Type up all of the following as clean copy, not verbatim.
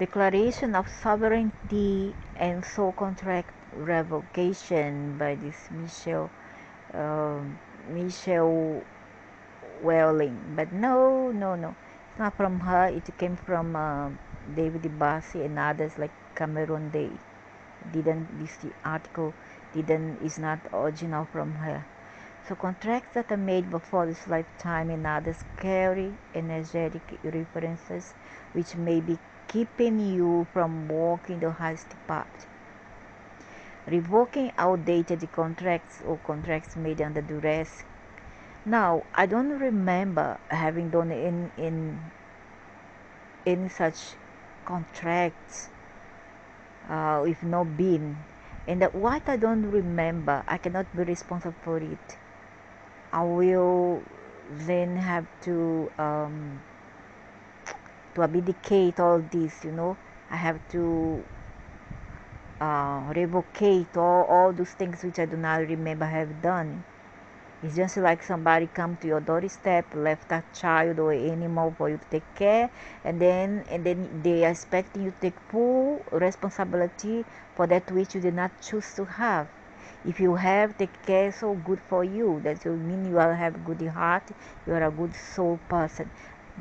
Declaration of Sovereignty and Soul Contract Revocation by this Michelle Welling. But no, it's not from her. It came from David Bassi and others like Cameron Day. This article is not original from her. So contracts that are made before this lifetime and others carry energetic references which may be keeping you from walking the highest path. Revoking outdated contracts or contracts made under duress. Now, I don't remember having done any such contracts with no bin. And what I don't remember, I cannot be responsible for it. I will then have to abdicate all this, I have to revocate all those things which I do not remember have done. It's just like somebody come to your doorstep, left a child or animal for you to take care, and then they are expecting you to take full responsibility for that which you did not choose to have. If you have, take care, so good for you. That will mean you will have a good heart, you are a good soul person.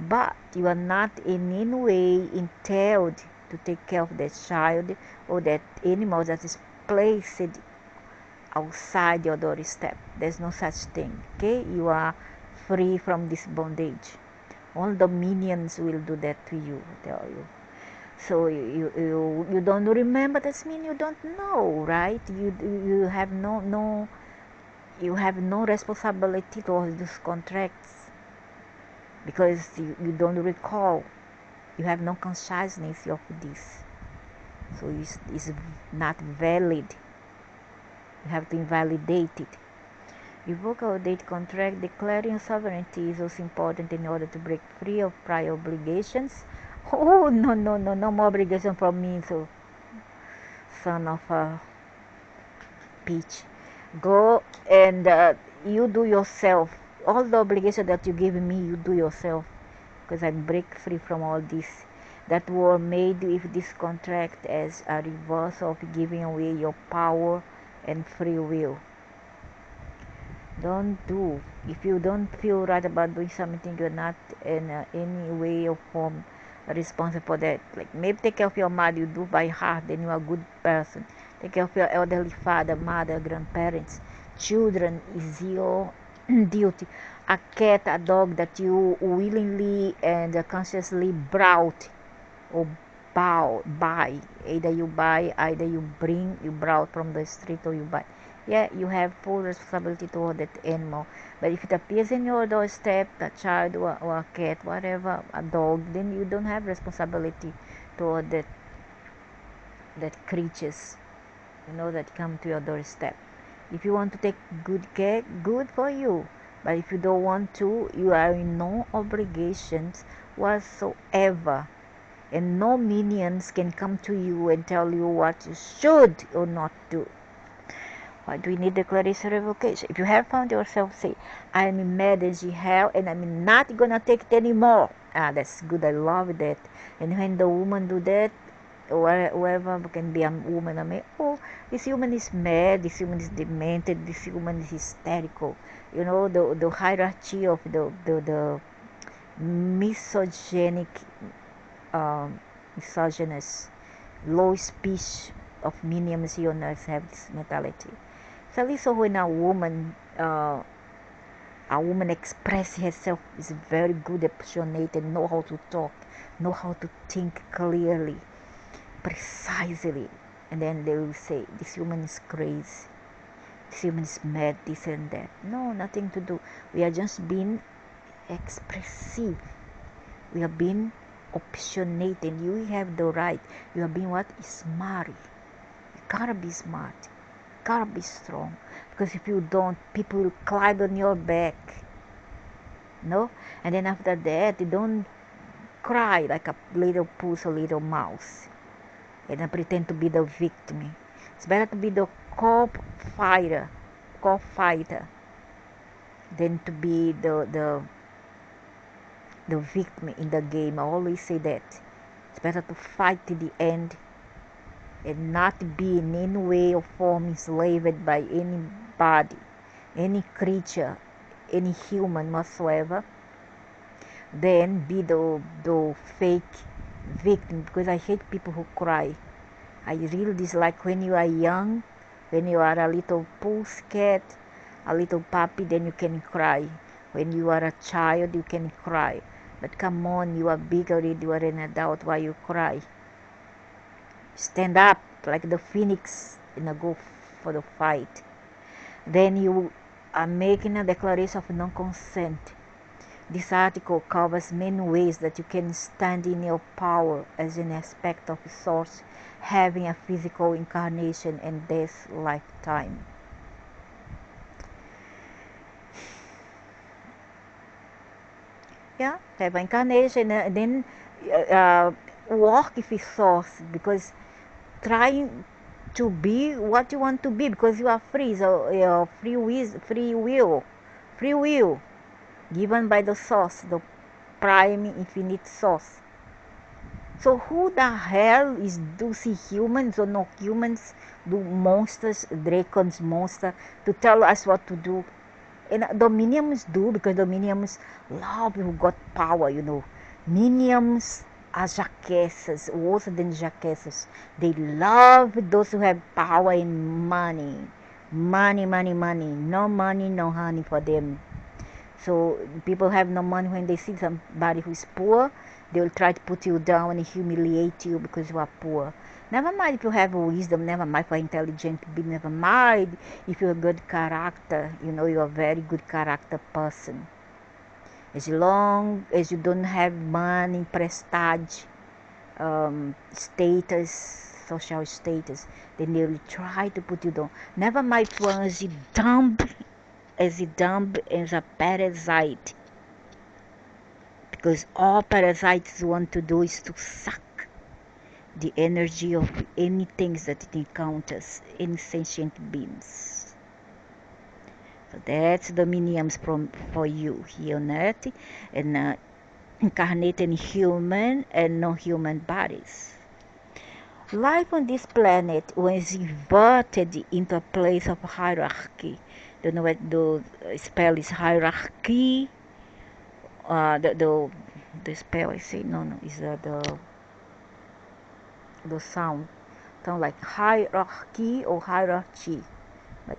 But you are not in any way entailed to take care of that child or that animal that is placed outside your doorstep. There's no such thing. Okay, you are free from this bondage. All the minions will do that to you, I tell you. So you don't remember, that means you don't know, right? You have no responsibility towards these contracts because you don't recall. You have no consciousness of this, so it's not valid. You have to invalidate it. Revoke or date contract. Declaring sovereignty is also important in order to break free of prior obligations. Oh, no more obligation from me, so son of a peach. Go and you do yourself. All the obligation that you give me, you do yourself. Because I break free from all this. That were made with this contract as a reverse of giving away your power and free will. Don't do. If you don't feel right about doing something, you're not in any way or form responsible for that. Like maybe take care of your mother, you do by heart, then you're a good person. Take care of your elderly father, mother, grandparents, children is your duty. A cat, a dog that you willingly and consciously brought or buy. Either you buy, either you bring, you brought from the street or you buy. Yeah, you have full responsibility toward that animal. But if it appears in your doorstep, a child or a cat, whatever, a dog, then you don't have responsibility toward that creatures, that come to your doorstep. If you want to take good care, good for you. But if you don't want to, you are in no obligations whatsoever. And no minions can come to you and tell you what you should or not do. Why do we need declaration revocation? If you have found yourself say, I'm in energy hell and I'm not gonna take it anymore. That's good. I love that. And when the woman do that, or whoever can be a woman or man, oh, this woman is mad, this woman is demented, this woman is hysterical. The hierarchy of the misogynic, misogynist, low speech of minions on earth have this mentality. So at least when a woman expresses herself, is very good, passionate, know how to talk, know how to think clearly, precisely, and then they will say this woman is crazy, this woman is mad, this and that. No, nothing to do. We are just being expressive. We are being opinionated. You have the right. You are being what? Smart. You gotta be smart. You gotta be strong. Because if you don't, people will climb on your back. No? And then after that, you don't cry like a little puss or little mouse. And pretend to be the victim. It's better to be the co-fighter than to be the victim in the game. I always say that. It's better to fight to the end and not be in any way or form enslaved by anybody, any creature, any human whatsoever, than be the fake victim. Because I hate people who cry. I really dislike when you are young, when you are a little pussycat, a little puppy, then you can cry. When you are a child, you can cry. But come on, you are big already, you are an adult, why you cry? Stand up like the phoenix and go for the fight. Then you are making a declaration of non-consent. This article covers many ways that you can stand in your power as an aspect of source, having a physical incarnation in this lifetime. Yeah, have an incarnation and then walk with source, because trying to be what you want to be, because you are free. So free will given by the source, the prime infinite source. So who the hell is do see humans or no humans, do monsters, dragons, monster, to tell us what to do? And the minions do, because the minions love who got power, you know. Minions are jackasses, worse than jackasses. They love those who have power and money. Money, money, money. No money, no honey for them. So people have no money. When they see somebody who is poor, they will try to put you down and humiliate you because you are poor. Never mind if you have wisdom, never mind for intelligent being, never mind if you're a good character, you know, you're a very good character person. As long as you don't have money, prestige, status, social status, then they will try to put you down. Never mind if you're dumb as a parasite. Because all parasites want to do is to suck the energy of anything that it encounters, any sentient beings. So that's the minions for you here on earth, and incarnated in human and non-human bodies. Life on this planet was inverted into a place of hierarchy. Don't know what the spell is, hierarchy. The spell I say no is the sound like hierarchy or hierarchy, but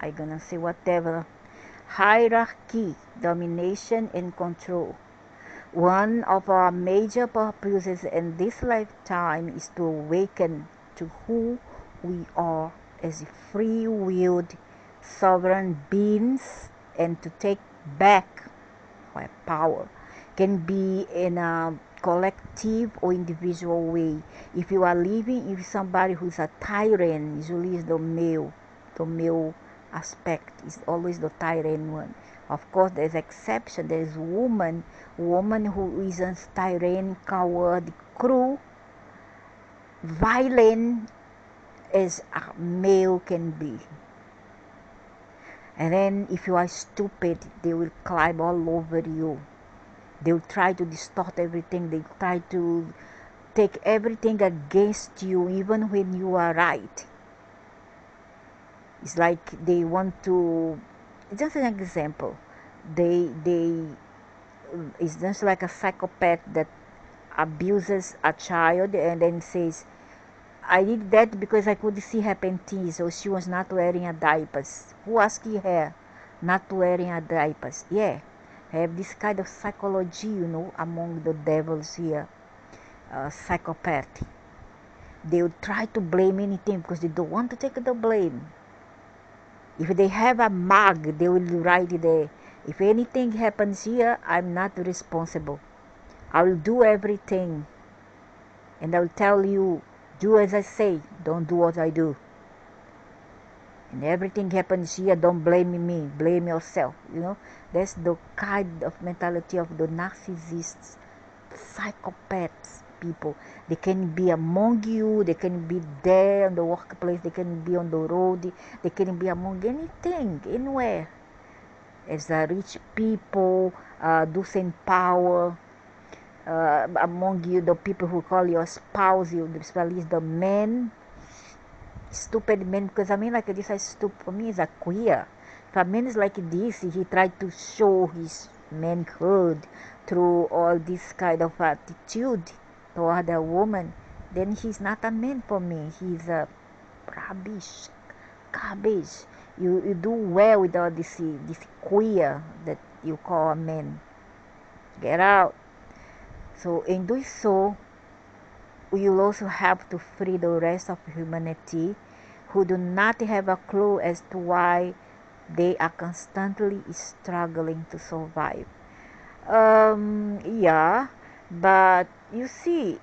I gonna say whatever. Hierarchy, domination and control. One of our major purposes in this lifetime is to awaken to who we are as free-willed sovereign beings, and to take back our power. Can be in a collective or individual way. If you are living with somebody who's a tyrant, usually is the male aspect is always the tyrant one. Of course, there's exception. There's woman who isn't tyrant, coward, cruel, violent as a male can be. And then if you are stupid, they will climb all over you. They will try to distort everything. They try to take everything against you, even when you are right. It's like they want to. Just an example. They it's just like a psychopath that abuses a child and then says, I did that because I could see her panties, so she was not wearing a diapers. Who asked her not wearing a diapers? Yeah, have this kind of psychology, you know, among the devils here, psychopath. They will try to blame anything because they don't want to take the blame. If they have a mug, they will write there, if anything happens here, I'm not responsible. I will do everything. And I will tell you, do as I say, don't do what I do. And everything happens here, don't blame me, blame yourself. You know, that's the kind of mentality of the narcissists, psychopaths people. They can be among you, they can be there in the workplace, they can be on the road, they can be among anything, anywhere. As rich people, those in power, among you, the people who call your spouse, you, especially the men, stupid men, because I mean, like this is stupid for me is a queer. If a man is like this, he tried to show his manhood through all this kind of attitude toward a woman, then he's not a man for me. He's a rubbish, garbage. You do well with all this queer that you call a man. Get out. So in doing so, you'll also have to free the rest of humanity who do not have a clue as to why they are constantly struggling to survive. Yeah, but you see,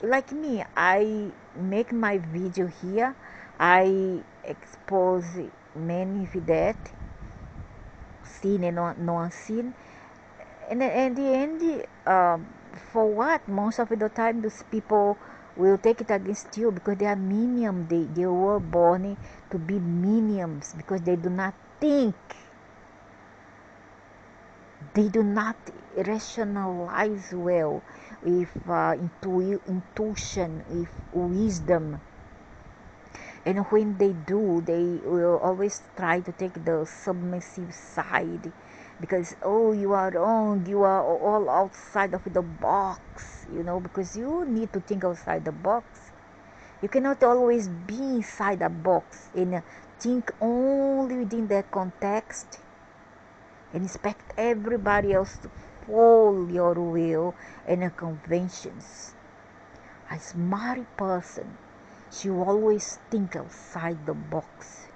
like me, I make my video here. I expose many of that, seen and non-seen. And at the end, for what? Most of the time, those people will take it against you because they are minions. They were born to be minions because they do not think. They do not rationalize well with intuition, with wisdom. And when they do, they will always try to take the submissive side because, oh, you are wrong, you are all outside of the box, because you need to think outside the box. You cannot always be inside a box and think only within that context and expect everybody else to follow your will and conventions. A smart person, she always think outside the box,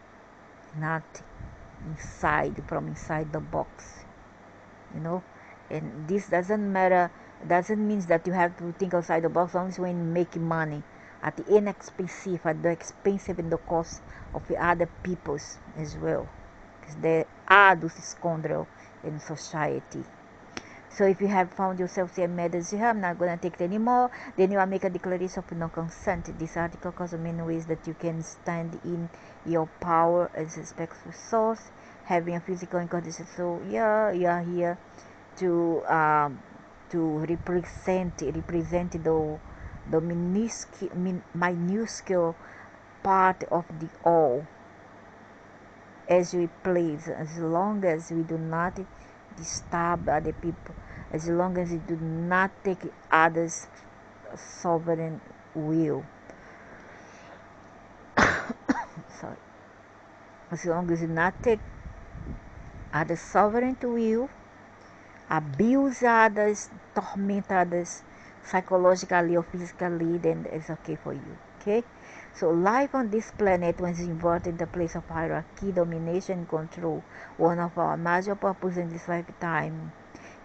not from inside the box, and this doesn't mean that you have to think outside the box only when making money at the inexpensive, at the expensive and the cost of the other peoples as well, because there are those scoundrels in society. So if you have found yourself saying, I'm not going to take it anymore, then you will make a declaration of no consent. This article covers many ways that you can stand in your power as a respectful source, having a physical incarnation. So yeah, you are here to represent the minuscule part of the all as we please, as long as we do not disturb other people, as long as we do not take others' sovereign will. Sorry. As long as we do not take others' sovereign will, abuse others, torment others psychologically or physically, then it's okay for you. Okay? So life on this planet was involved in the place of hierarchy, domination, and control. One of our major purposes in this lifetime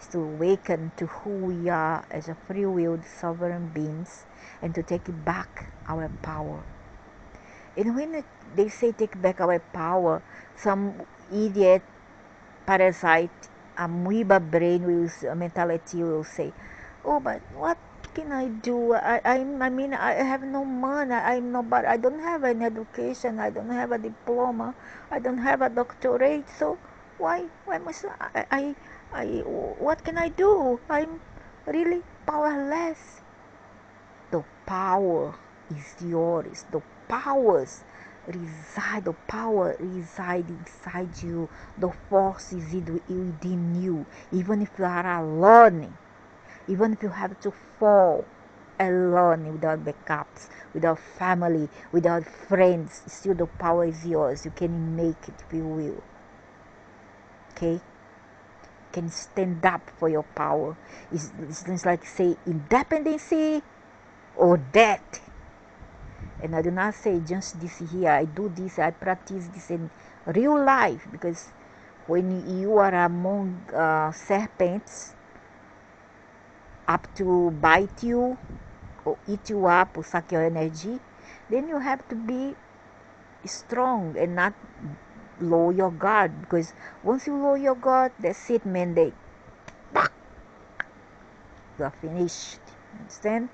is to awaken to who we are as a free-willed sovereign beings and to take back our power. And when they say take back our power, some idiot, parasite, amoeba brain mentality will say, oh, but what can I do? I mean, I have no money. I'm nobody. I don't have an education. I don't have a diploma. I don't have a doctorate. So why must what can I do? I'm really powerless. The power is yours. The power reside inside you. The force is within you. Even if you are alone, even if you have to fall alone without backups, without family, without friends, still the power is yours. You can make it if you will. Okay? You can stand up for your power. It's like say independency or death. And I do not say just this here. I do this, I practice this in real life, because when you are among serpents up to bite you or eat you up or suck your energy, then you have to be strong and not lower your guard, because once you lower your guard, that's it, man. You are finished. Understand?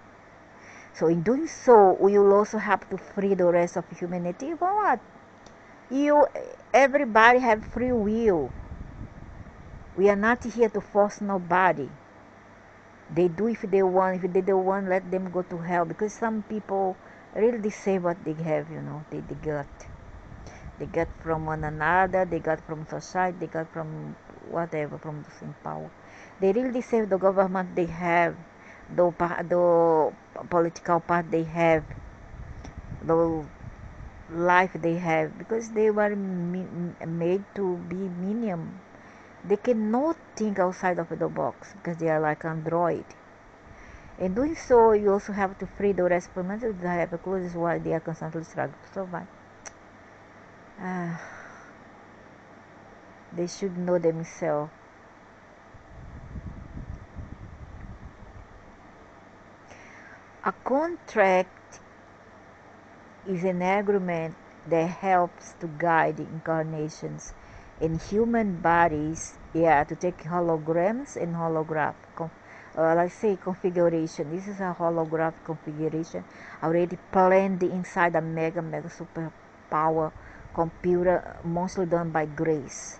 So in doing so, we will also have to free the rest of humanity. For what? Everybody have free will. We are not here to force nobody. They do if they want. If they don't want, let them go to hell. Because some people really deserve what they have, they got. They got from one another, they got from society, they got from whatever, from the same power. They really deserve the government they have, the political part they have, the life they have, because they were made to be minimum. They cannot think outside of the box because they are like android. In doing so, you also have to free the responsibility to have a clothes while they are constantly struggling to survive. They should know themselves. A contract is an agreement that helps to guide incarnations in human bodies, to take holograms and holograph. Let's say configuration. This is a holograph configuration already planned inside a mega super power computer, mostly done by Grace.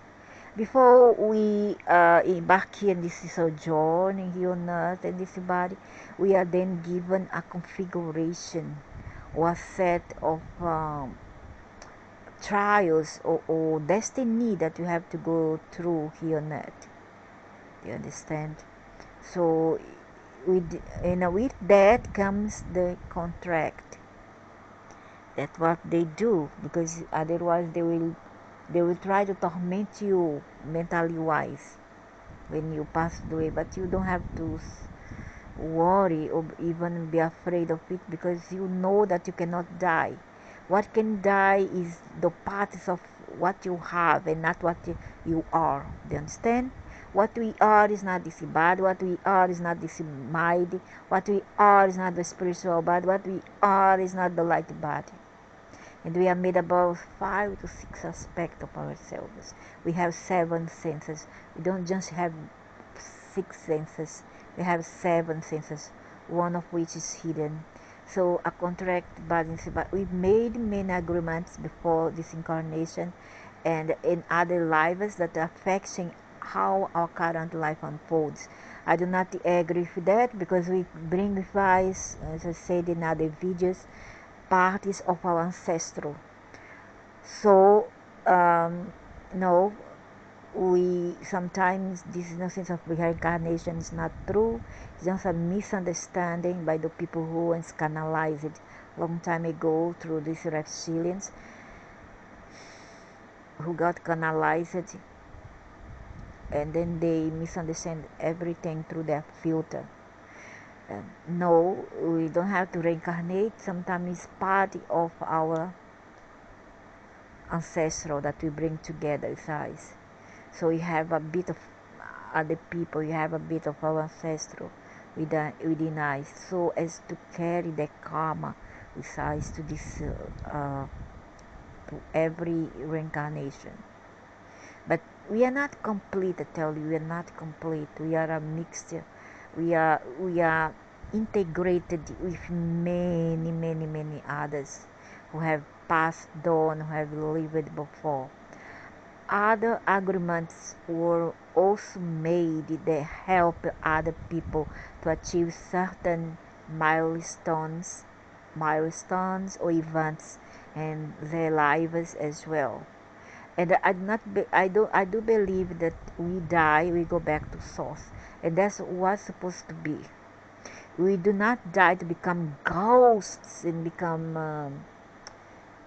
Before we embark here in this sojourn here on earth and this body, we are then given a configuration or a set of trials or destiny that you have to go through here on earth. Do you understand? So with that comes the contract. That's what they do, because otherwise they will try to torment you mentally wise when you pass away. But you don't have to worry or even be afraid of it, because you know that you cannot die. What can die is the parts of what you have and not what you are. Do you understand? What we are is not this body. What we are is not this mind. What we are is not the spiritual body. What we are is not the light body. And we are made up of 5 to 6 aspects of ourselves. We have 7 senses. We don't just have 6 senses. We have 7 senses, one of which is hidden. So a contract balance, but we made many agreements before this incarnation and in other lives that are affecting how our current life unfolds. I do not agree with that, because we bring with us, as I said in other videos, parties of our ancestral. So no, we sometimes this innocence of reincarnation is not true. It's just a misunderstanding by the people who once canalized it long time ago through these reptilians who got canalized, and then they misunderstand everything through their filter. No, we don't have to reincarnate. Sometimes it's part of our ancestral that we bring together with us. So you have a bit of other people, you have a bit of our ancestral within us, so as to carry the karma with us to this to every reincarnation. But we are not complete. I tell you, we are not complete. We are a mixture. We are integrated with many others who have passed on, who have lived before. Other agreements were also made that help other people to achieve certain milestones or events in their lives as well. And I do believe that we die, we go back to source, and that's what's supposed to be. We do not die to become ghosts and become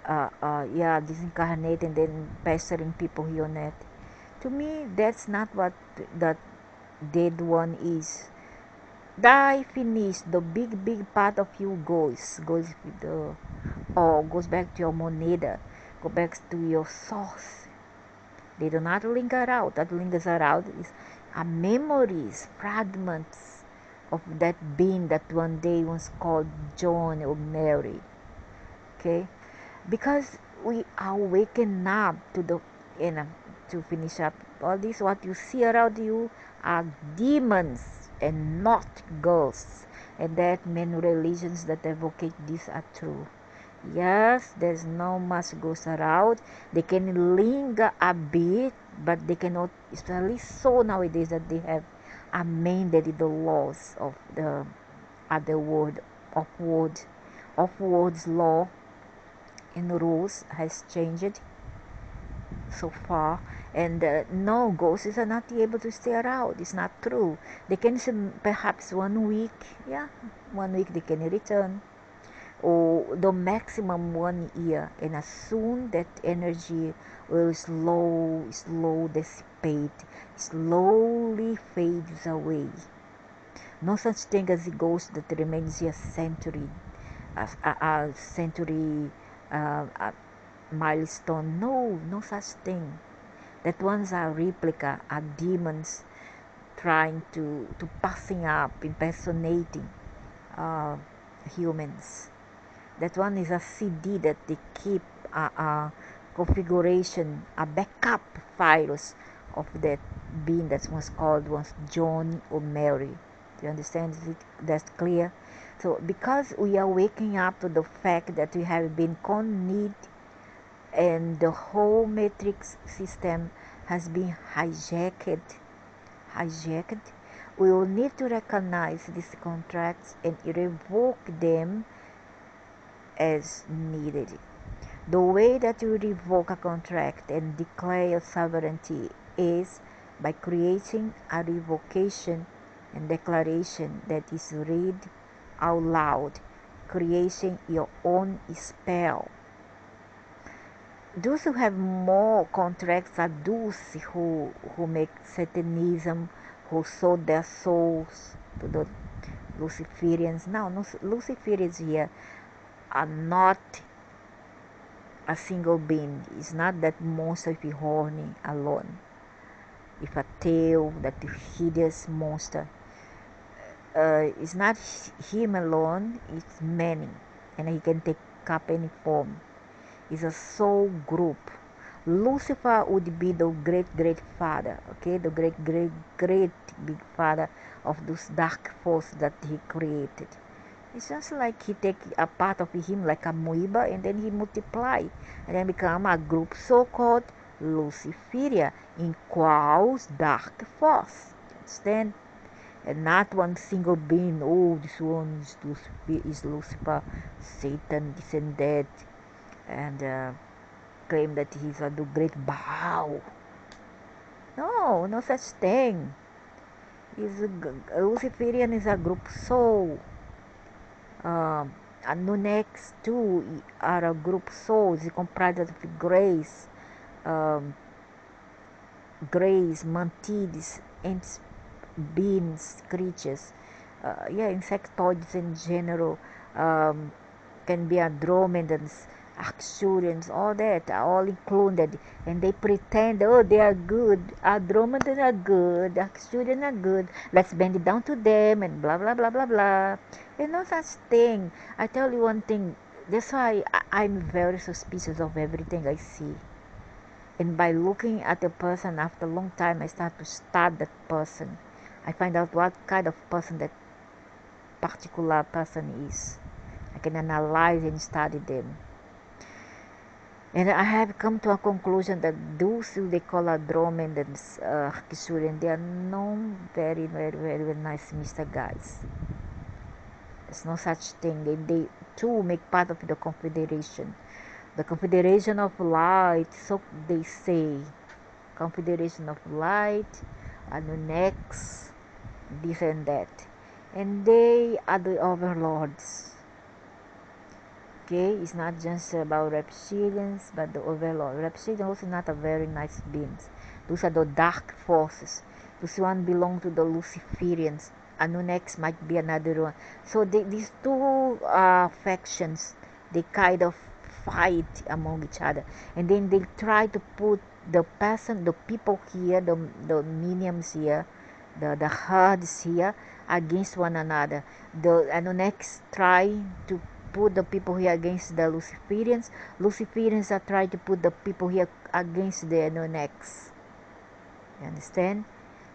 disincarnate and then pestering people here on earth. To me, that's not what that dead one is. Die, finish. The big part of you goes with the, or goes back to your moneda, go back to your source. They do not linger out. That lingers around is a memories, fragments of that being that one day was called John or Mary. Okay, because we are waking up to the, to finish up all this, what you see around you are demons and not ghosts, and that many religions that advocate this are true. Yes, there's no much ghosts around. They can linger a bit, but they cannot, especially so nowadays that they have amended the laws of the other world of world's law and rules has changed so far, and no, ghosts are not able to stay around. It's not true. They can perhaps 1 week, yeah, 1 week they can return, or the maximum 1 year, and as soon that energy will slow dissipate, slowly fades away. No such thing as a ghost that remains here a century milestone. No, no such thing. That ones are replica, are demons trying to passing up, impersonating uh, humans. That one is a CD that they keep a configuration, a backup files of that being that was called once John or Mary. Do you understand? Is it that's clear? So because we are waking up to the fact that we have been conned and the whole matrix system has been hijacked, we will need to recognize these contracts and revoke them as needed. The way that you revoke a contract and declare your sovereignty is by creating a revocation and declaration that is read out loud, creating your own spell. Those who have more contracts are those who make Satanism, who sold their souls to the Luciferians. Now, no, Luciferians here are not a single being. It's not that monster with a horny alone, with a tail, that hideous monster. It's not him alone, it's many, and he can take up any form. It's a soul group. Lucifer would be the great father, okay, the great big father of those dark forces that he created. It's just like he take a part of him like a amoeba and then he multiply and then become a group so-called Luciferia in quals dark force. Understand? And not one single being. Oh, this one is Lucifer, Satan, this and that, and claim that he's a great Baal. No, no such thing. Luciferian is a group soul. Nunex too are a group souls comprised of um, grays, mantids, ants, beings, creatures, insectoids in general, um, can be andromedans, Arcturians, all that are all included, and they pretend, oh, they are good, andromedans are good, Arcturians are good, let's bend it down to them, and blah blah blah blah blah. There's no such thing. I tell you one thing, that's why I'm very suspicious of everything I see. And by looking at a person after a long time, I start to study that person. I find out what kind of person that particular person is. I can analyze and study them. And I have come to a conclusion that those who they call Andromedans, Arcturian, they are known very nice Mr. guys. There's no such thing. And they too make part of the Confederation. The Confederation of Light, so they say. Confederation of Light, Anunnaks, this and that. And they are the overlords. Okay, it's not just about reptilians, but the overlord. Reptilians also not a very nice beings. Those are the dark forces. Those one belong to the Luciferians. Anunnaks might be another one. So these two factions, they kind of fight among each other, and then they try to put the people here, the minions here, the herds here against one another. The Anunnaks try to put the people here against the Luciferians. Luciferians are trying to put the people here against the Anunnaks. You understand?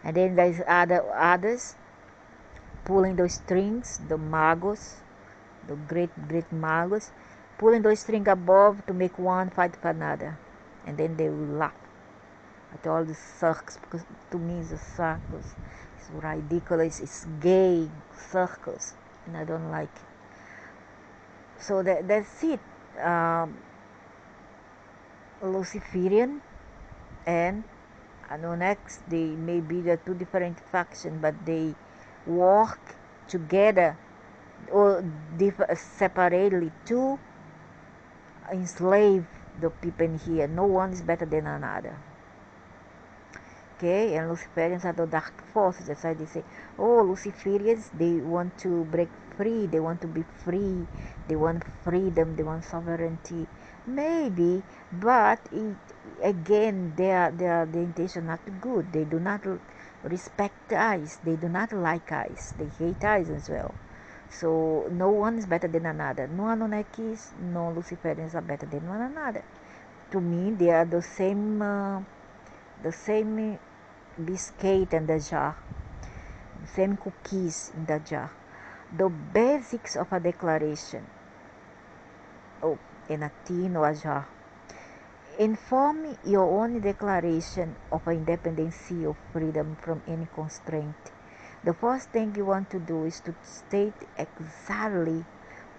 And then there's others pulling those strings, the magos, the great magos, pulling those strings above to make one fight for another. And then they will laugh at all the circles, because to me it's a circus. It's ridiculous. It's gay circus, and I don't like it. So that's it. Um, Luciferian and Anunnaki, they may be the two different factions, but they work together or separately to enslave the people in here. No one is better than another. Okay, and Luciferians are the dark forces. That's why they say, oh, Luciferians, they want to break free, they want to be free, they want freedom, they want sovereignty. Maybe, but again, the intention not good. They do not respect us, they do not like us, they hate us as well. So no one is better than another. No Anunnakis, no Luciferians are better than one another. To me, they are the same biscuit in the jar, same cookies in the jar. The basics of a declaration, oh, in a tin or a jar. Inform your own declaration of independence or freedom from any constraint. The first thing you want to do is to state exactly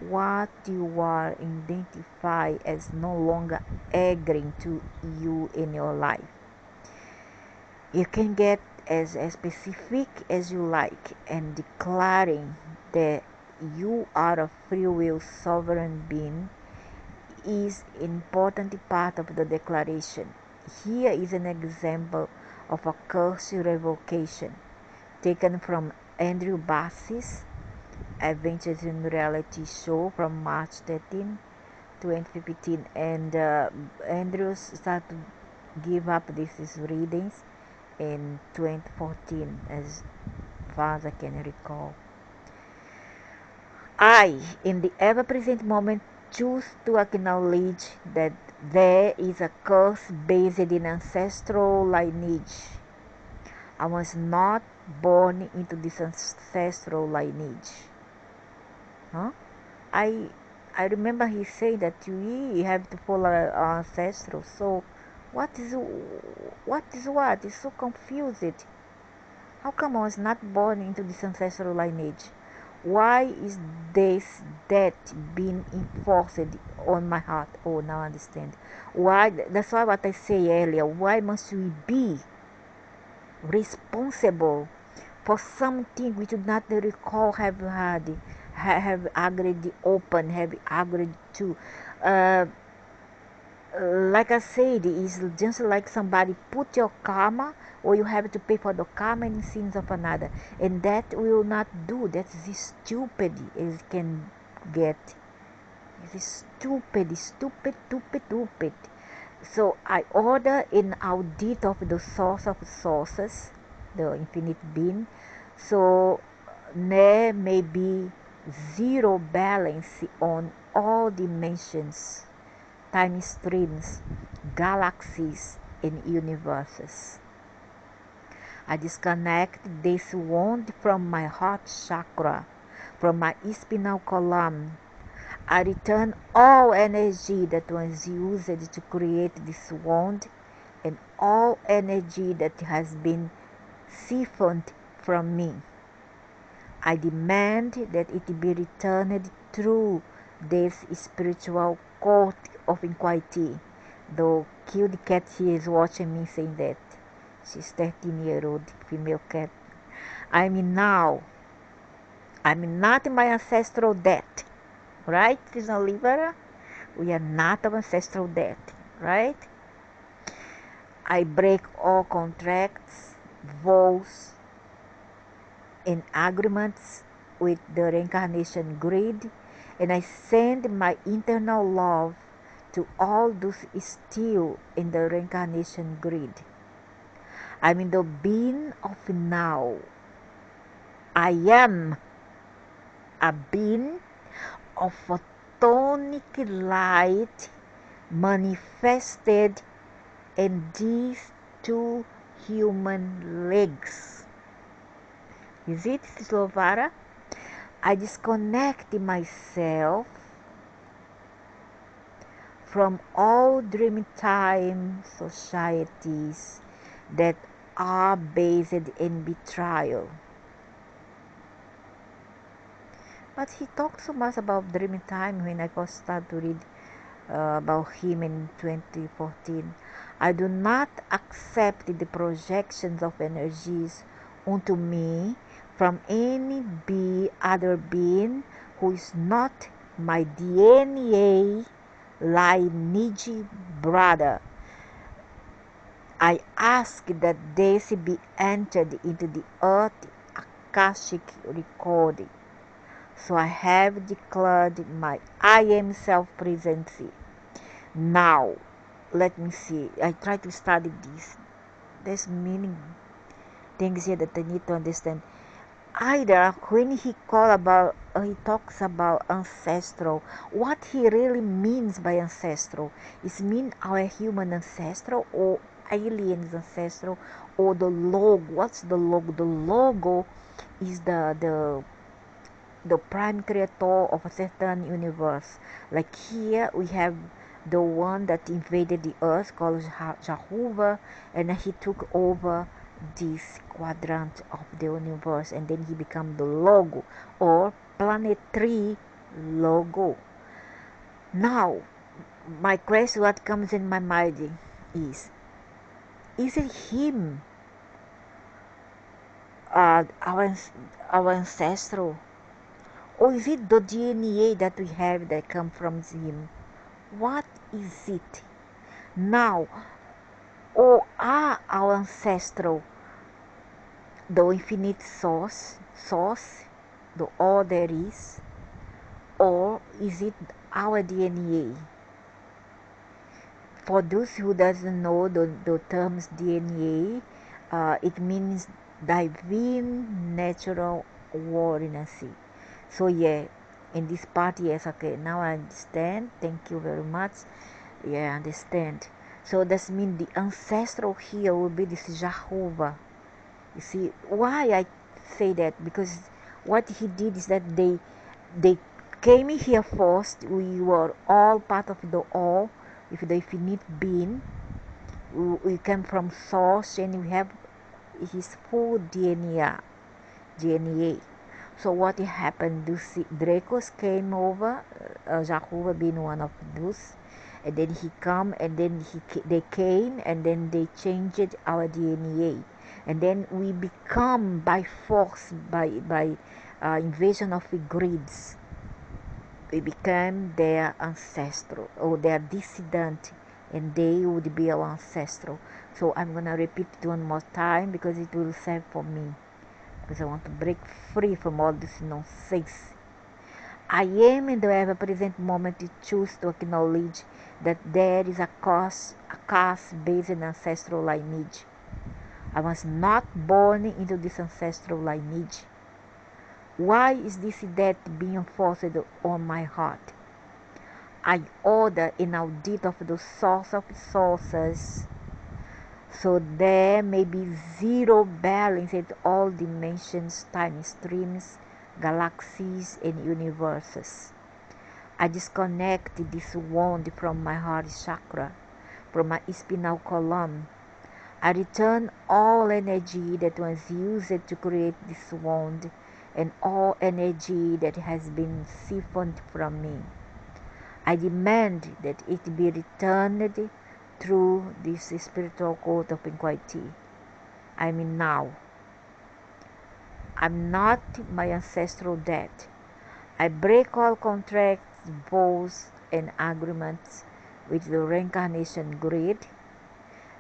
what you are identify as no longer agreeing to you in your life. You can get as specific as you like and declaring that you are a free will sovereign being is an important part of the declaration. Here is an example of a curse revocation taken from Andrew Bass's Adventures in Reality show from March 13, 2015, and Andrew started to give up these readings in 2014, as far as I can recall. I, in the ever-present moment, choose to acknowledge that there is a curse based in ancestral lineage. I was not born into this ancestral lineage. Huh? I remember he said that we have to follow our ancestors. So what is what? It's so confused. How come I was not born into this ancestral lineage? Why is this debt being enforced on my heart? Oh, now I understand. Why? That's why what I say earlier. Why must we be responsible for something we do not recall have agreed open, have agreed to? Like I said, it's just like somebody put your karma, or you have to pay for the karma and sins of another, and that will not do. That's stupid as can get. It's stupid. So I order an audit of the source of sources, the infinite being, so there may be zero balance on all dimensions, time streams, galaxies, and universes. I disconnect this wound from my heart chakra, from my spinal column. I return all energy that was used to create this wound and all energy that has been siphoned from me. I demand that it be returned through this spiritual court of inquiry. The cute cat here is watching me saying that. She's 13-year-old female cat. I'm not my ancestral debt. Right, Krishna Libera? We are not of ancestral debt. Right? I break all contracts, vows, and agreements with the reincarnation grid, and I send my internal love to all those still in the reincarnation grid. I'm in the being of now. I am a being of photonic light manifested in these two human legs. Is it, Slovara? I disconnect myself from all dream time societies that are based in betrayal. But he talks so much about dream time when I first started to read about him in 2014. I do not accept the projections of energies onto me from any other being who is not my DNA lineage brother. I ask that this be entered into the earth Akashic recording. So I have declared my I am self-presence. Now, let me see. I try to study this. There's meaning things here that I need to understand. Either when he talks about ancestral, what he really means by ancestral is mean our human ancestral or aliens ancestral or the logo. What's the logo? The logo is the prime creator of a certain universe. Like here we have the one that invaded the earth called Jehovah, and he took over this quadrant of the universe, and then he became the logo or planetary logo. Now my question, what comes in my mind is it him, our ancestral, or is it the DNA that we have that come from him? What is it? Now, or are our ancestral the infinite source, the all there is, or is it our DNA? For those who doesn't know the terms DNA, it means divine natural ordinance. So yeah, in this part, yes, okay, now I understand. Thank you very much. Yeah, I understand. So that means the ancestral here will be this Jehovah. You see why I say that? Because what he did is that they came here first. We were all part of the all with the infinite being. We came from source and we have his full DNA. So what happened? Those Dracos came over, Jehovah being one of those, and then he come, and then they came, and then they changed our DNA, and then we become by force, by invasion of the grids. We became their ancestral or their descendant, and they would be our ancestral. So I'm gonna repeat it one more time because it will serve for me. Because I want to break free from all this nonsense. I am in the ever-present moment to choose to acknowledge that there is a caste-based ancestral lineage. I was not born into this ancestral lineage. Why is this debt being forced on my heart? I order an audit of the source of sources, so there may be zero balance at all dimensions, time streams, galaxies, and universes. I disconnect this wound from my heart chakra, from my spinal column. I return all energy that was used to create this wound and all energy that has been siphoned from me. I demand that it be returned through this spiritual court of inquiry. I mean now. I'm not my ancestral debt. I break all contracts, vows, and agreements with the reincarnation grid,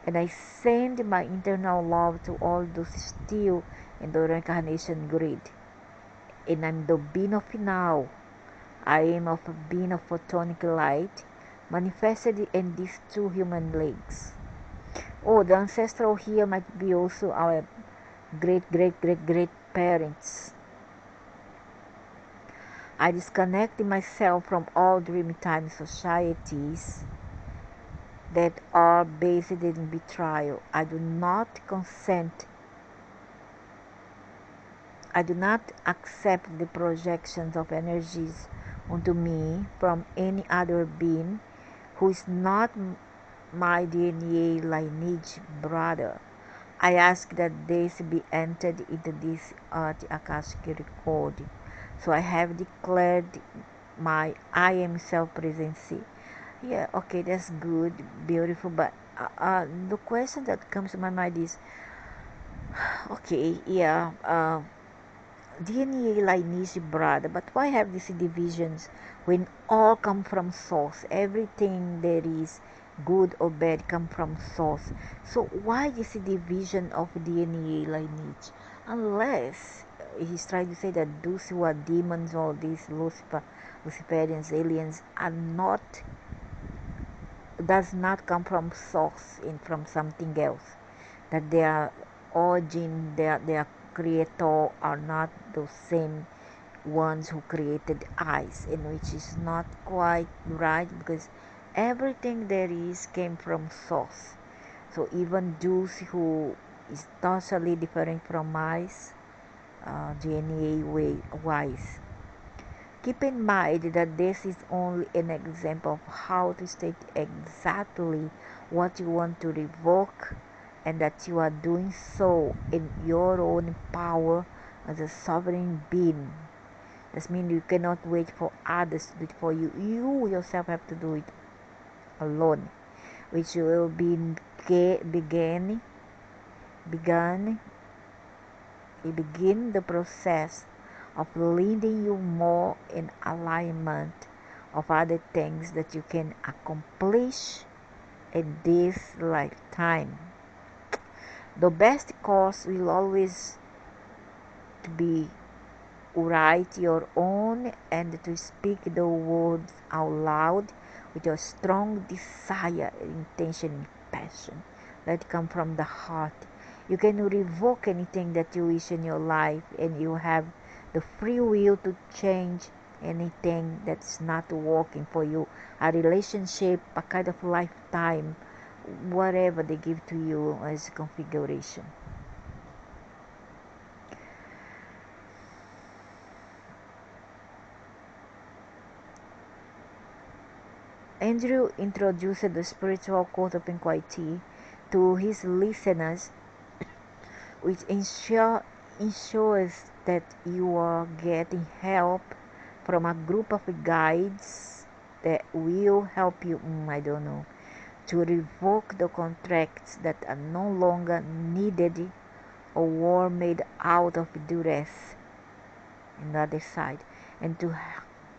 and I send my internal love to all those still in the reincarnation grid. And I'm the being of now. I am of a being of photonic light, manifested in these two human legs. Oh, the ancestral here might be also our great parents. I disconnect myself from all dream time societies that are based in betrayal. I do not consent. I do not accept the projections of energies onto me from any other being who is not my DNA lineage brother. I ask that this be entered into this the Akashic record. So I have declared my I am self-presence. Yeah, okay, that's good, beautiful. But the question that comes to my mind is, okay, yeah, DNA lineage, brother, but why have these divisions when all come from source? Everything there is, good or bad, come from source. So why is the division of DNA lineage? Unless he's trying to say that those who are demons or these Luciferians, aliens, are not, does not come from source in from something else, that their origin, their creator are not the same ones who created eyes, and which is not quite right, because everything there is came from source. So even those who is totally different from eyes, DNA way wise, keep in mind that this is only an example of how to state exactly what you want to revoke, and that you are doing so in your own power as a sovereign being. That means you cannot wait for others to do it for you. You yourself have to do it alone, which will be begun begin the process of leading you more in alignment of other things that you can accomplish in this lifetime. The best course will always to be write your own and to speak the words out loud with your strong desire, intention, and passion. Let it come from the heart. You can revoke anything that you wish in your life, and you have the free will to change anything that's not working for you. A relationship, a kind of lifetime, whatever they give to you as configuration. Andrew introduced the spiritual court of inquiry to his listeners, which ensures that you are getting help from a group of guides that will help you, I don't know, to revoke the contracts that are no longer needed or were made out of duress on the other side, and to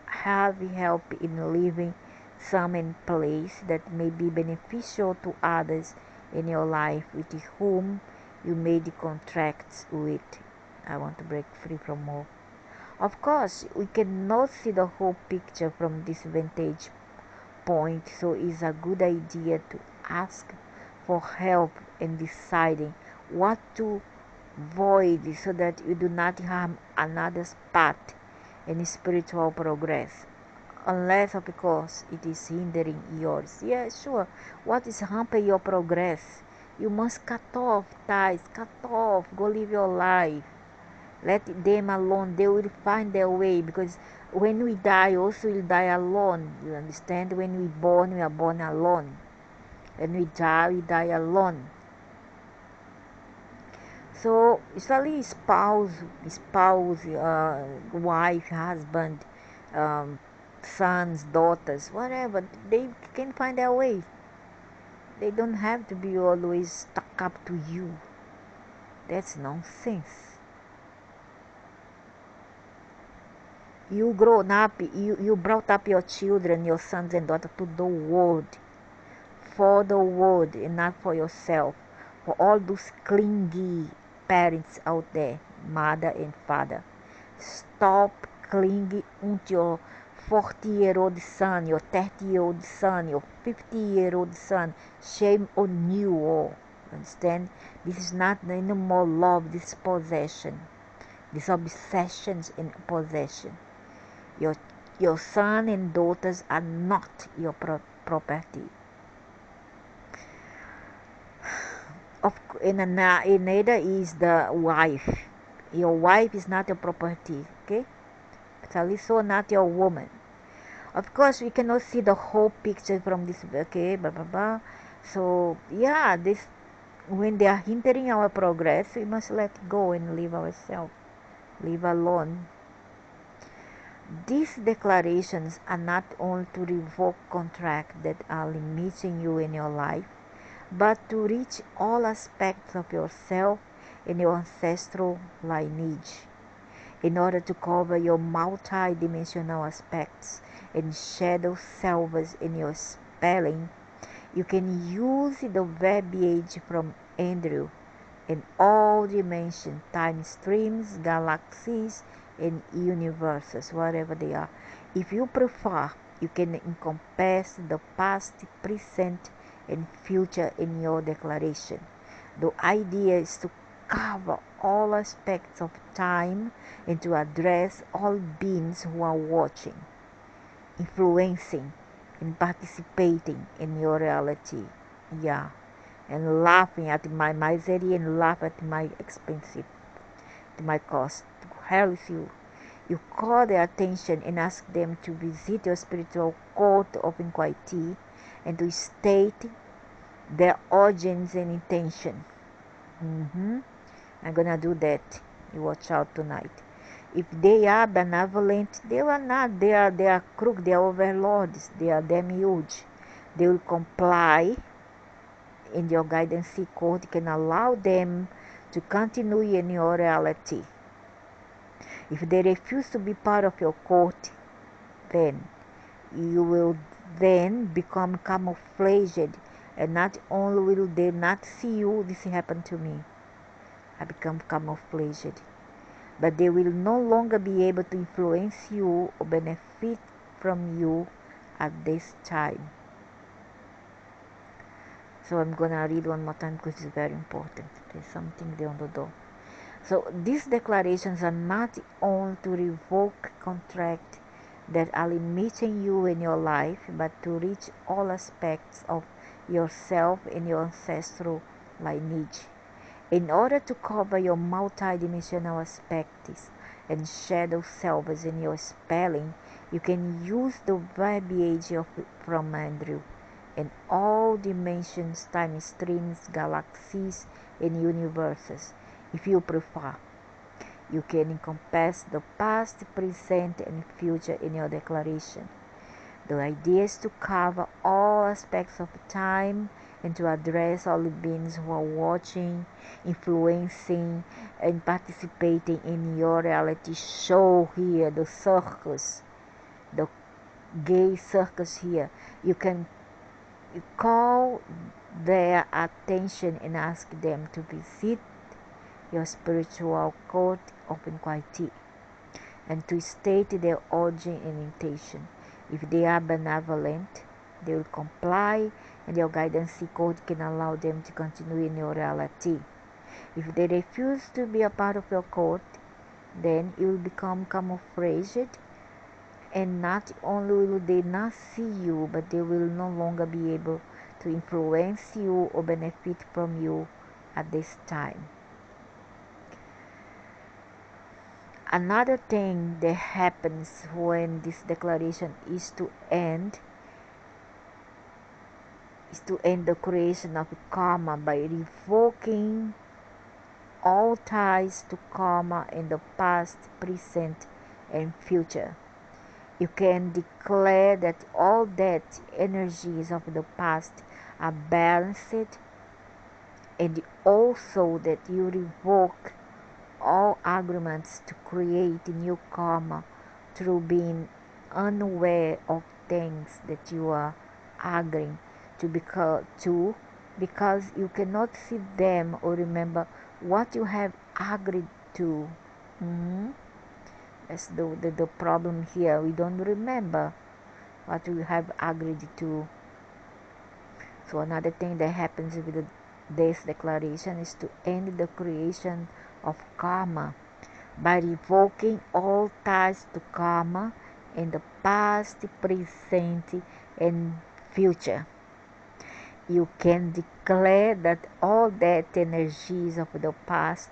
have help in leaving some in place that may be beneficial to others in your life with whom you made contracts with. I want to break free from all. Of course, we cannot see the whole picture from this vantage point, so it's a good idea to ask for help in deciding what to avoid so that you do not harm another's path in spiritual progress, unless of course it is hindering yours. Yeah, sure. What is hampering your progress? You must cut off ties, cut off, go live your life. Let them alone. They will find their way, because when we die, also we'll die alone. You understand? When we are born alone. When we die alone. So, especially wife, husband, um, sons, daughters, whatever, they can find their way. They don't have to be always stuck up to you. That's nonsense. You grown up, you brought up your children, your sons and daughters to the world, for the world and not for yourself. For all those clingy parents out there, mother and father, stop clinging to your 40-year-old son, your 30-year-old son, your 50-year-old son. Shame on you all. Understand? This is not any more love, this is possession. This obsessions in possession. Your your son and daughters are not your property. Neither is the wife. Your wife is not your property. Okay, so not your woman. Of course, we cannot see the whole picture from this. Okay, blah blah blah. So yeah, this when they are hindering our progress, we must let go and leave ourselves, leave alone. These declarations are not only to revoke contracts that are limiting you in your life, but to reach all aspects of yourself and your ancestral lineage, in order to cover your multi-dimensional aspects and shadow selves in your spelling. You can use the verbiage from Andrew in all dimensions, time streams, galaxies, and universes, whatever they are. If you prefer, you can encompass the past, present, and future in your declaration. The idea is to cover all aspects of time and to address all beings who are watching, influencing, and participating in your reality. Yeah. And laughing at my misery and laugh at my expensive, at my cost. To hell with you. You call their attention and ask them to visit your spiritual court of inquiry and to state their origins and intention. I'm gonna do that. You watch out tonight. If they are benevolent, they are not. They are crook. They are overlords. They are demiurge. They will comply. In your guidance code can allow them to continue in your reality. If they refuse to be part of your court, then you will then become camouflaged, and not only will they not see you, this happened to me, I become camouflaged, but they will no longer be able to influence you or benefit from you at this time. So I'm gonna read one more time because it's very important. There's something there on the door. So these declarations are not only to revoke contracts that are limiting you in your life, but to reach all aspects of yourself and your ancestral lineage. In order to cover your multidimensional aspects and shadow selves in your spelling, you can use the verbiage from Andrew in all dimensions, time streams, galaxies, and universes. If you prefer, you can encompass the past, present, and future in your declaration. The idea is to cover all aspects of time and to address all the beings who are watching, influencing, and participating in your reality show here, the circus, the gay circus here. You can call their attention and ask them to visit your spiritual court of inquiry and to state their origin and intention. If they are benevolent, they will comply, and your guidance code can allow them to continue in your reality. If they refuse to be a part of your court, then you will become camouflaged, and not only will they not see you, but they will no longer be able to influence you or benefit from you at this time. Another thing that happens when this declaration is to end the creation of karma by revoking all ties to karma in the past, present, and future. You can declare that all that energies of the past are balanced, and also that you revoke all agreements to create new karma through being unaware of things that you are agreeing to because you cannot see them or remember what you have agreed to. That's the problem here. We don't remember what we have agreed to. So another thing that happens with this declaration is to end the creation of karma by revoking all ties to karma in the past, present, and future. You can declare that all that energies of the past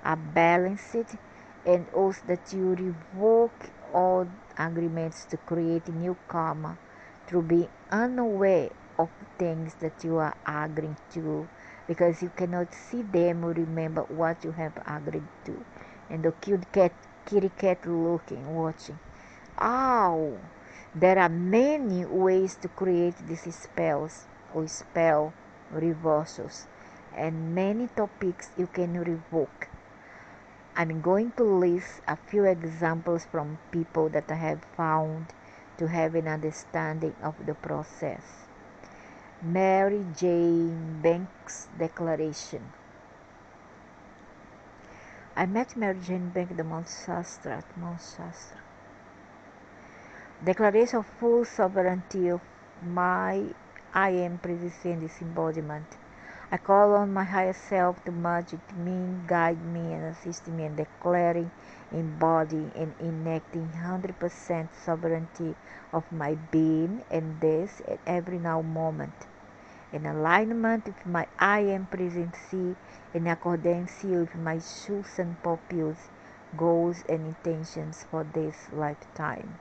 are balanced, and also that you revoke all agreements to create new karma through being unaware of things that you are agreeing to because you cannot see them or remember what you have agreed to. And the kitty cat looking, watching. Oh, there are many ways to create these spells or spell reversals, and many topics you can revoke. I'm going to list a few examples from people that I have found to have an understanding of the process. Mary Jane Banks Declaration. I met Mary Jane Banks at Mount Shastra. Declaration of full sovereignty of my I am presence in this embodiment. I call on my higher self to merge with me, guide me, and assist me in declaring, embodying, and enacting 100% sovereignty of my being and this at every now moment. In alignment with my I am presence, in accordance with my chosen purpose, goals, and intentions for this lifetime.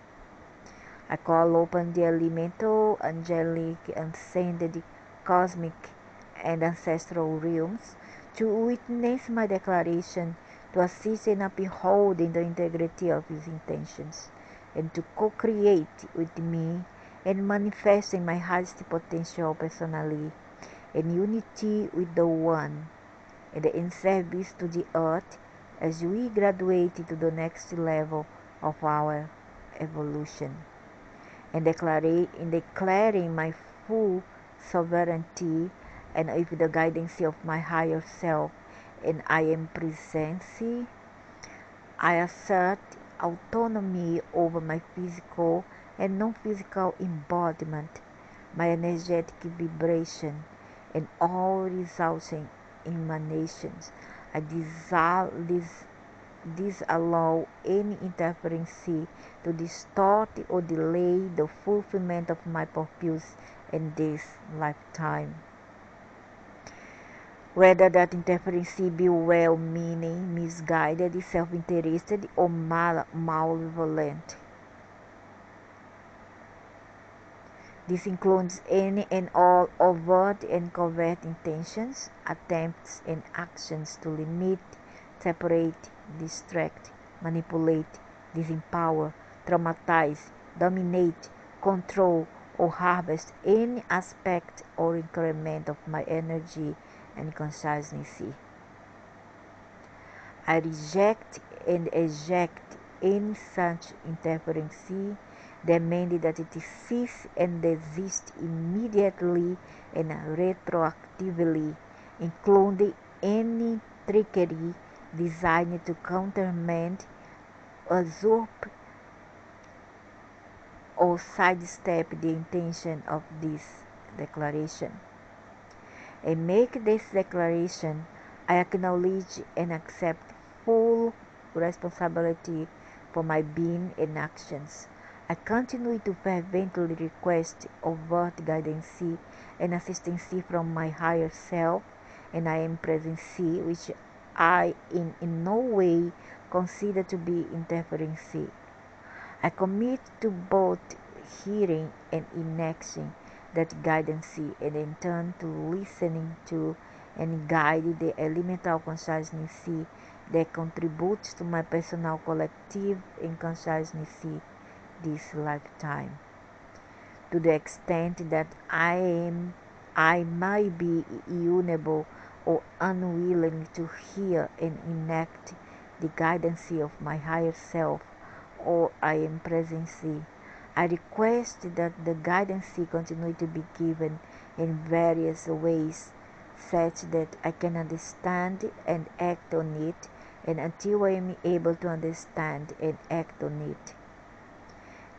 I call upon the elemental, angelic, ascended, cosmic, and ancestral realms to witness my declaration, to assist in upholding the integrity of his intentions, and to co-create with me and manifesting my highest potential personally, in unity with the One, and in service to the earth as we graduate to the next level of our evolution. In declaring my full sovereignty and with the guidance of my higher self and I am presence, I assert autonomy over my physical and non-physical embodiment, my energetic vibration, and all resulting emanations. I disallow any interference to distort or delay the fulfillment of my purpose in this lifetime. Whether that interference be well-meaning, misguided, self-interested, or malevolent. This includes any and all overt and covert intentions, attempts, and actions to limit, separate, distract, manipulate, disempower, traumatize, dominate, control, or harvest any aspect or increment of my energy and consciousness. I reject and eject any such interference, demanding that it cease and desist immediately and retroactively, including any trickery designed to countermand, usurp, or sidestep the intention of this declaration. And make this declaration, I acknowledge and accept full responsibility for my being and actions. I continue to fervently request overt guidance and assistance from my higher self, and I am presence, which I in no way consider to be interference. I commit to both hearing and enacting that guidance, and in turn to listening to and guide the elemental consciousness that contributes to my personal, collective, and consciousness this lifetime. To the extent that I might be unable or unwilling to hear and enact the guidance of my higher self, or I am presence, I request that the guidance continue to be given in various ways, such that I can understand and act on it, and until I am able to understand and act on it.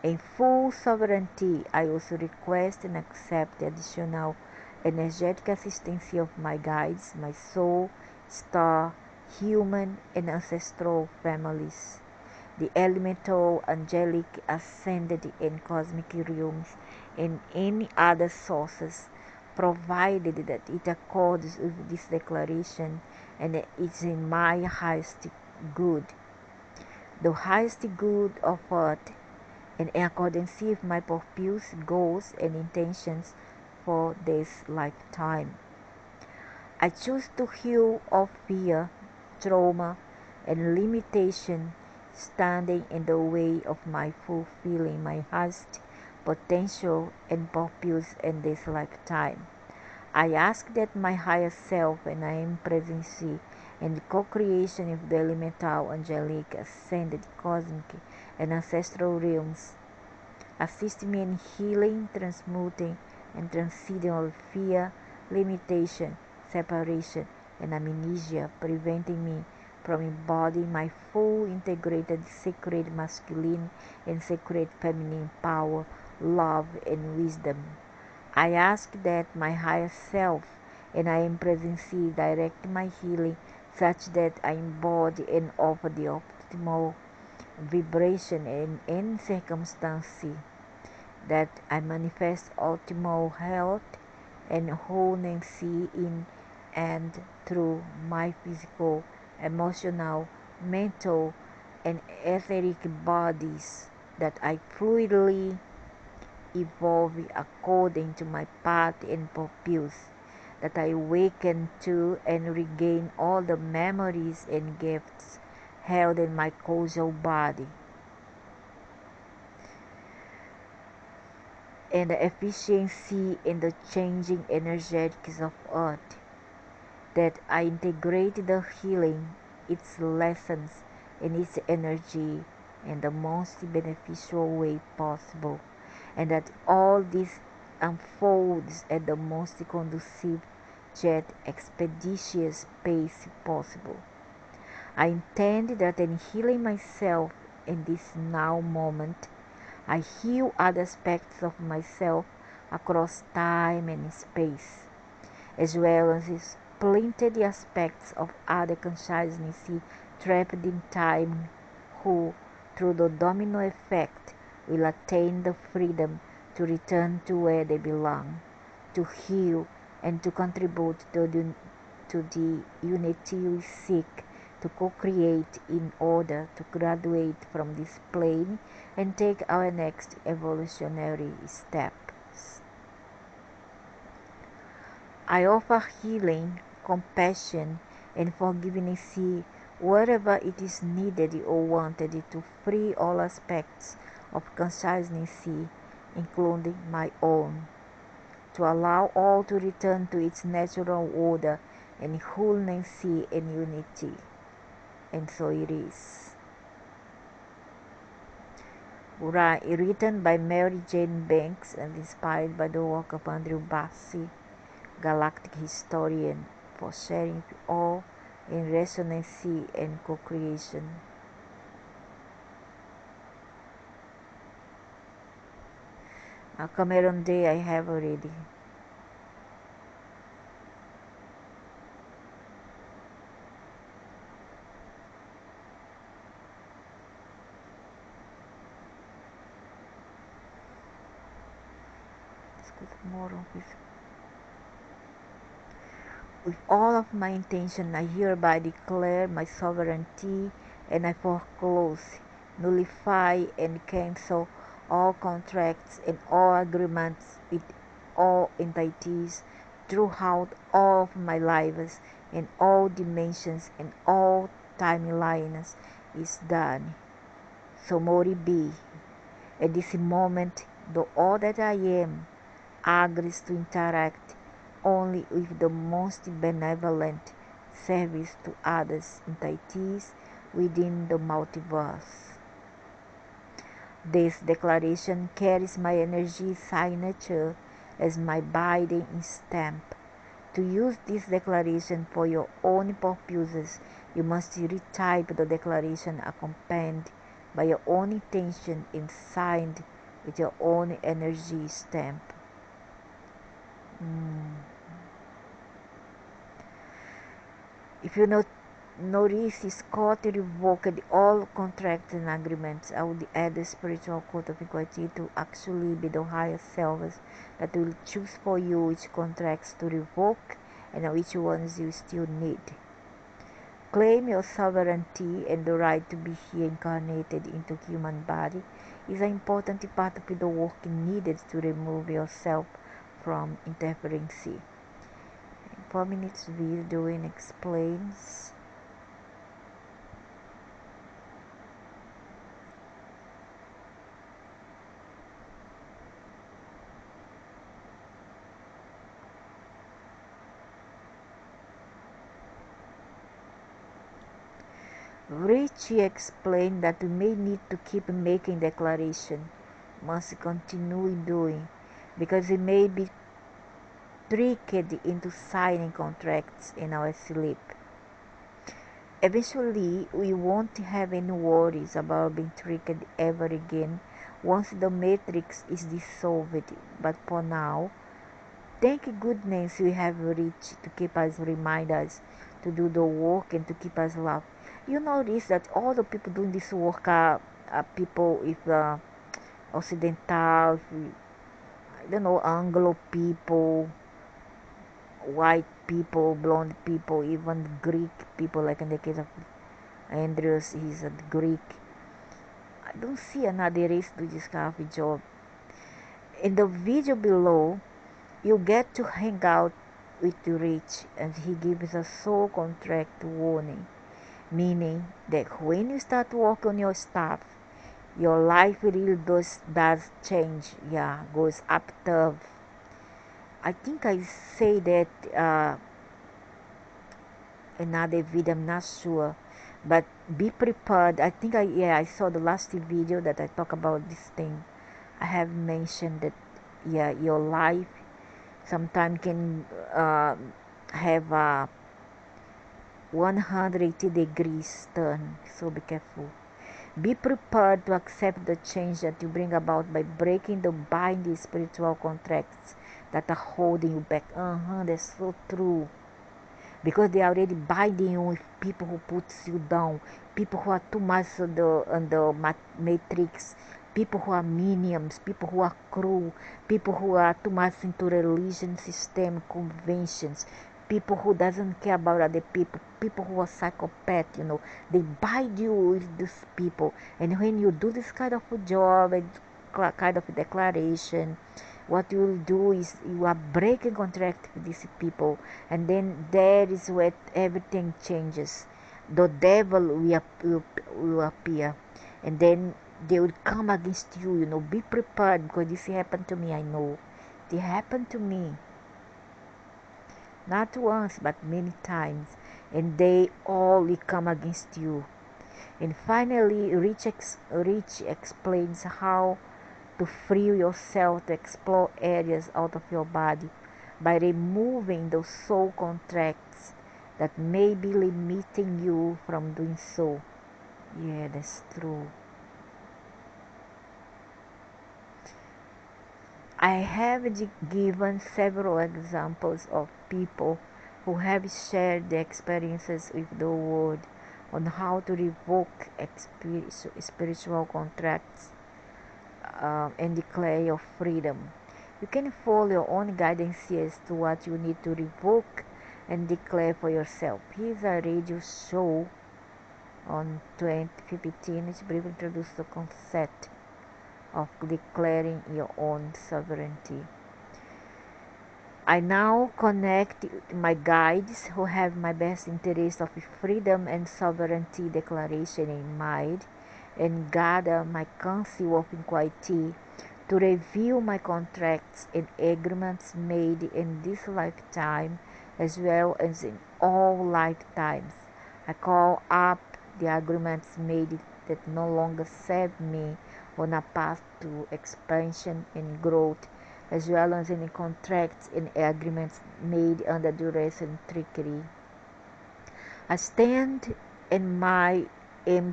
In full sovereignty, I also request and accept the additional energetic assistance of my guides, my soul, star, human, and ancestral families, the elemental, angelic, ascended, and cosmic realms, and any other sources, provided that it accords with this declaration and it is in my highest good, the highest good of earth, and in accordance with my purpose, goals, and intentions for this lifetime. I choose to heal all fear, trauma, and limitation standing in the way of my fulfilling my highest potential and purpose in this lifetime. I ask that my higher self and I am presence in the co-creation of the elemental, angelic, ascended, cosmic, and ancestral realms assist me in healing, transmuting, and transcending all fear, limitation, separation, and amnesia, preventing me from embodying my full integrated sacred masculine and sacred feminine power, love, and wisdom. I ask that my higher self and I am presence direct my healing such that I embody and offer the optimal vibration in any circumstance, that I manifest optimal health and wholeness in and through my physical, emotional, mental, and etheric bodies, that I fluidly evolve according to my path and purpose, that I awaken to and regain all the memories and gifts held in my causal body, and the efficiency in the changing energetics of earth, that I integrate the healing, its lessons, and its energy in the most beneficial way possible, and that all this unfolds at the most conducive yet expeditious pace possible. I intend that in healing myself in this now moment, I heal other aspects of myself across time and space, as well as splintered aspects of other consciousness trapped in time, who, through the domino effect, will attain the freedom to return to where they belong, to heal and to contribute to the unity we seek to co-create in order to graduate from this plane and take our next evolutionary steps. I offer healing, compassion, and forgiveness wherever it is needed or wanted to free all aspects of consciousness, including my own, to allow all to return to its natural order and wholeness and unity. And so it is. Written by Mary Jane Banks and inspired by the work of Andrew Bassi, galactic historian, for sharing all in resonance and co-creation. Cameron Day I have already. With all of my intention, I hereby declare my sovereignty, and I foreclose, nullify, and cancel all contracts and all agreements with all entities throughout all of my lives, in all dimensions and all timelines is done. So mote it be. At this moment, though all that I am agrees to interact only with the most benevolent service to others entities within the multiverse. This declaration carries my energy signature as my binding stamp. To use this declaration for your own purposes, you must retype the declaration accompanied by your own intention and signed with your own energy stamp. If you notice, Scott revoked all contracts and agreements. I would add the spiritual code of equity to actually be the higher selves that will choose for you which contracts to revoke and which ones you still need. Claim your sovereignty, and the right to be here incarnated into human body is an important part of the work needed to remove yourself from interference. 4 minutes video and explains. Richie explained that we may need to keep making declaration, must continue doing, because we may be tricked into signing contracts in our sleep. Eventually, we won't have any worries about being tricked ever again once the matrix is dissolved. But for now, thank goodness we have Rich to keep us, remind us to do the work and to keep us alive. You notice that all the people doing this work are people with Occidental, I don't know, Anglo people, white people, blonde people, even Greek people, like in the case of Andrews, he's a Greek. I don't see another race do this kind of job. In the video below, you get to hang out with Rich, and he gives a soul contract warning, meaning that when you start working on your stuff, your life really does change. Yeah, goes up tough. I think I say that another video, I'm not sure, but be prepared. I think I saw the last video that I talk about this thing. I have mentioned that your life sometimes can have a 180 degrees turn, so be careful. Be prepared to accept the change that you bring about by breaking the binding spiritual contracts that are holding you back. That's so true. Because they are already binding you with people who puts you down, people who are too much on the matrix, people who are minions, people who are cruel, people who are too much into religion system conventions, people who doesn't care about other people, people who are psychopath, they bind you with these people. And when you do this kind of a job and kind of a declaration, what you will do is you are breaking contract with these people, and then there is where everything changes. The devil will appear, and then they will come against you. Be prepared, because this happened to me. I know it happened to me, not once but many times, and they all will come against you. And finally, Rich explains how to free yourself to explore areas out of your body by removing those soul contracts that may be limiting you from doing so. Yeah, that's true. I have given several examples of people who have shared their experiences with the world on how to revoke spiritual contracts and declare your freedom. You can follow your own guidance here as to what you need to revoke and declare for yourself. Here's a radio show on 2015 which briefly introduced the concept of declaring your own sovereignty. I now connect my guides who have my best interest of freedom and sovereignty declaration in mind, and gather my counsel of inquiry to review my contracts and agreements made in this lifetime as well as in all lifetimes. I call up the agreements made that no longer serve me on a path to expansion and growth, as well as any contracts and agreements made under duress and trickery. I stand in my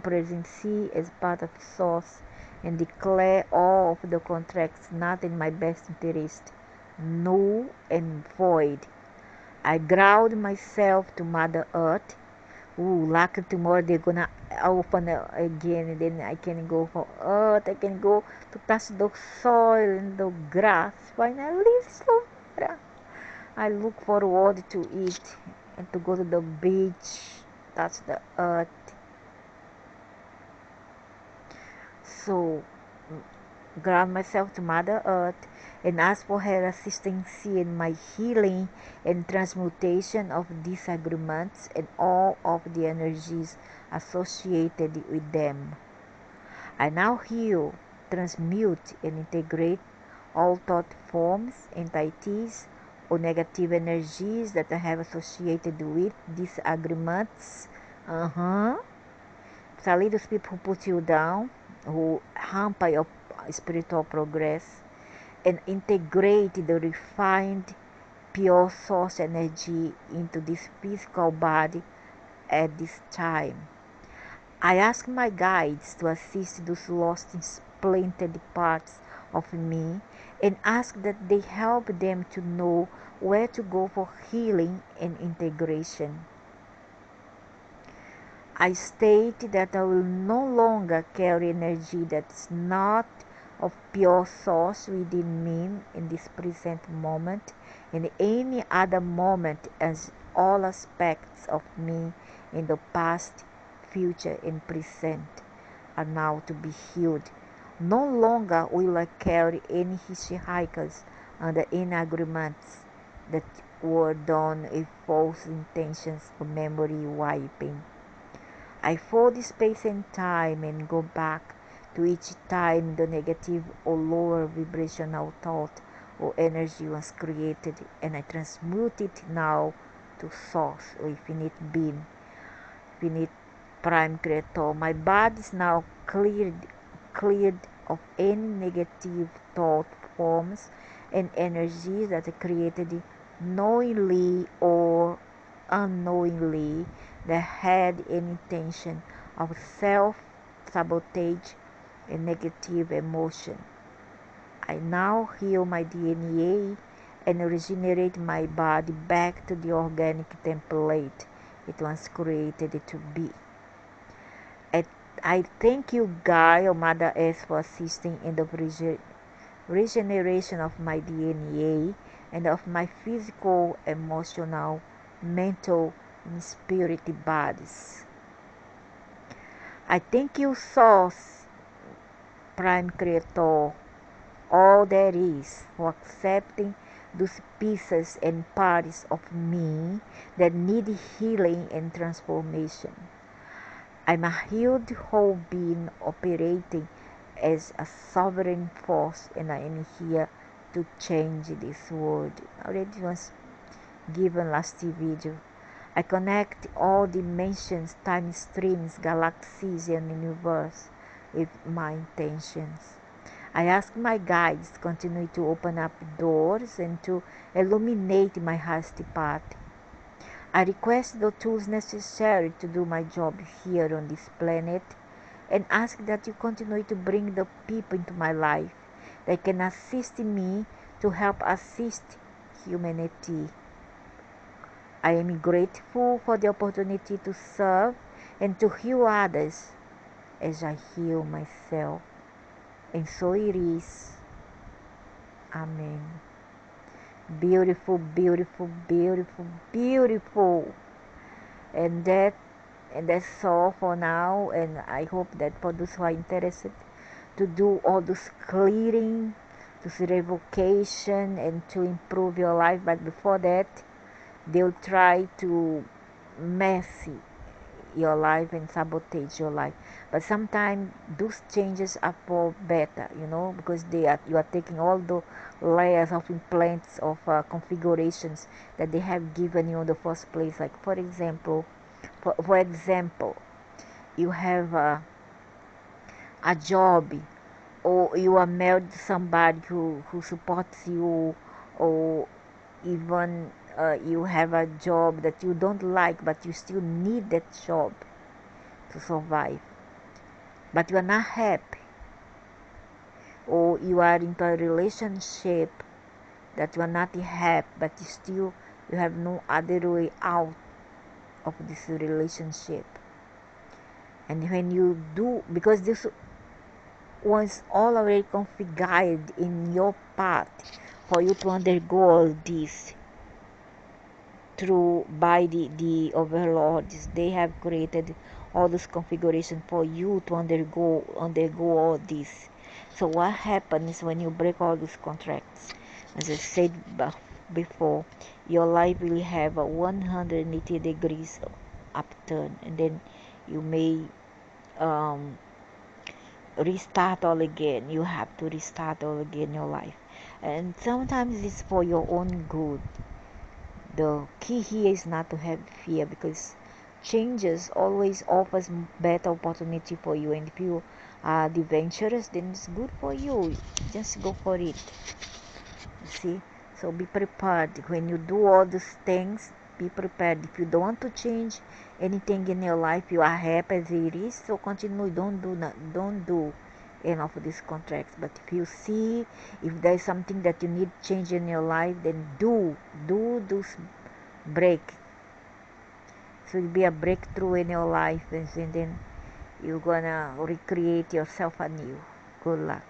presence as part of Source and declare all of the contracts not in my best interest, null and void. I ground myself to Mother Earth. Lucky tomorrow they're gonna open again, and then I can go for Earth. I can go to touch the soil and the grass. Finally, Florida. I look forward to it and to go to the beach, touch the earth. So ground myself to Mother Earth, and ask for her assistance in my healing and transmutation of disagreements and all of the energies associated with them. I now heal, transmute, and integrate all thought forms, entities, or negative energies that I have associated with disagreements. Sally, those people who put you down, who hamper your spiritual progress, and integrate the refined, pure source energy into this physical body at this time. I ask my guides to assist those lost and splintered parts of me, and ask that they help them to know where to go for healing and integration. I state that I will no longer carry energy that is not of pure source within me in this present moment, in any other moment, as all aspects of me in the past, future, and present are now to be healed. No longer will I carry any hitchhikers under any agreements that were done with false intentions for memory wiping. I fold space and time and go back to each time the negative or lower vibrational thought or energy was created, and I transmute it now to source or infinite being, infinite prime creator. My body is now cleared of any negative thought forms and energies that are created knowingly or unknowingly that had any intention of self-sabotage and negative emotion. I now heal my DNA and regenerate my body back to the organic template it was created to be. I thank you, Guy or Mother S, for assisting in the regeneration of my DNA and of my physical, emotional, mental, and spirit bodies. I thank you, Source, Prime Creator, all there is, for accepting those pieces and parts of me that need healing and transformation. I'm a healed whole being operating as a sovereign force, and I am here to change this world. Already was given last video. I connect all dimensions, time streams, galaxies, and universe with my intentions. I ask my guides to continue to open up doors and to illuminate my hasty path. I request the tools necessary to do my job here on this planet, and ask that you continue to bring the people into my life that can assist me to help assist humanity. I am grateful for the opportunity to serve and to heal others as I heal myself. And so it is. Amen. Beautiful, beautiful, beautiful, beautiful. And that's all for now. And I hope that for those who are interested to do all this clearing, this revocation, and to improve your life, but before that, they'll try to mess your life and sabotage your life. But sometimes those changes are for better, because you are taking all the layers of implants of configurations that they have given you in the first place. Like for example, you have a job, or you are married to somebody who supports you, or even you have a job that you don't like, but you still need that job to survive, but you are not happy, or you are into a relationship that you are not happy, but you have no other way out of this relationship. And when you do, because this was all already configured in your path for you to undergo all this through by the overlords. They have created all this configuration for you to undergo all this. So what happens when you break all these contracts? As I said before, your life will have a 180 degrees upturn, and then you may um, restart all again. You have to restart all again your life, and sometimes it's for your own good. The key here is not to have fear, because changes always offers better opportunity for you, and if you are adventurous, then it's good for you. Just go for it. You see, so be prepared when you do all these things. Be prepared. If you don't want to change anything in your life, you are happy as it is, so continue. Don't do any of these contracts. But if you see if there is something that you need change in your life, then do this break. So it'll be a breakthrough in your life, and then you're gonna recreate yourself anew. Good luck.